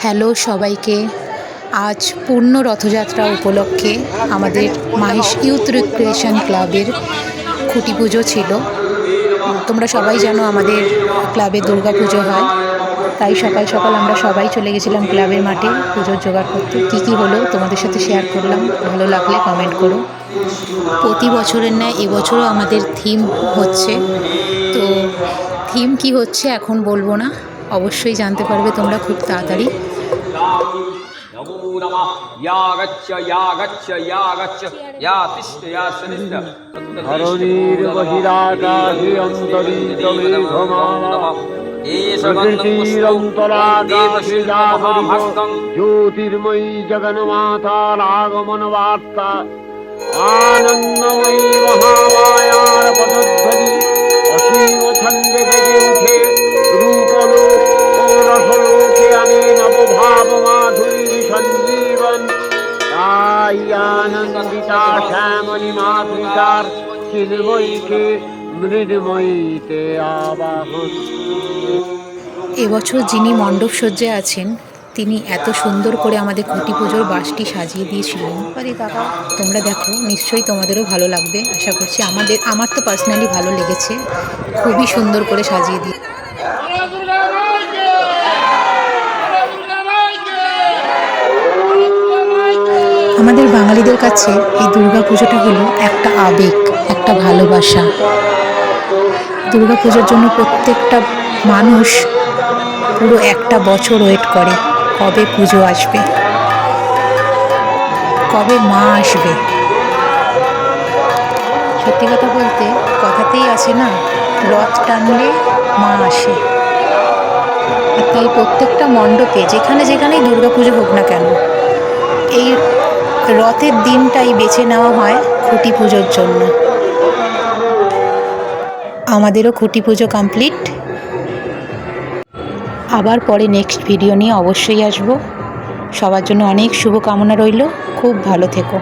Hello সবাইকে। আজ পূর্ণ রথযাত্রা উপলক্ষে আমাদের মাহেশ ইউথ রিক্রিয়েশন ক্লাবের খুঁটি পুজো ছিল। তোমরা সবাই জানো আমাদের ক্লাবে দুর্গা পুজো হয়, তাই সকাল সকাল আমরা সবাই চলে গেছিলাম ক্লাবের মাঠে পুজোর জোগাড় করতে। কী হলো তোমাদের সাথে শেয়ার করলাম, ভালো লাগলে কমেন্ট করো। প্রতি বছরের ন্যায় এবছরও আমাদের থিম হচ্ছে, তো থিম কি হচ্ছে এখন বলবো না, অবশ্যই জানতে পারবে তোমরা খুব তাড়াতাড়ি। জ্যোতির্ময়ী জগন্মাতার আগমন বার্তা, আনন্দময়ী মহামায়ার পদধ্বনি অসীম ছন্দে বেজে উঠে রূপলোক ও রসলোকে আনে নবভাব মাধুরীর সঞ্জীবন। তাই আনন্দিতা শ্যামলী মাতৃকার চিন্ময়ীকে মৃন্ময়ীতে আবাহন। এবছর যিনি মণ্ডপ সজ্জায় আছেন তিনি এত সুন্দর করে আমাদের খুঁটি পুজোর বাসটি সাজিয়ে দিয়েছিলেন। তোমরা দেখো, নিশ্চয়ই তোমাদেরও ভালো লাগবে আশা করছি। আমার তো পার্সোনালি ভালো লেগেছে, খুবই সুন্দর করে সাজিয়ে দিয়ে। আমাদের বাঙালিদের কাছে এই দুর্গা পুজোটা হলো একটা আবেগ, একটা ভালোবাসা। দুর্গা পুজোর জন্য প্রত্যেকটা মানুষ পুরো একটা বছর ওয়েট করে, কবে পুজো আসবে, কবে মা আসবে। সত্যি কথা বলতে কথাতেই আছে না, রথ টানলে মা আসে। আর তাই প্রত্যেকটা মণ্ডপে যেখানে যেখানেই দুর্গা পুজো হোক না কেন, এই রথের দিনটাই বেছে নেওয়া হয় খুঁটি পুজোর জন্য। আমাদেরও খুঁটি পুজো কমপ্লিট। আবার পরে নেক্সট ভিডিও নিয়ে অবশ্যই আসবো। সবার জন্য অনেক শুভকামনা রইল, খুব ভালো থেকো।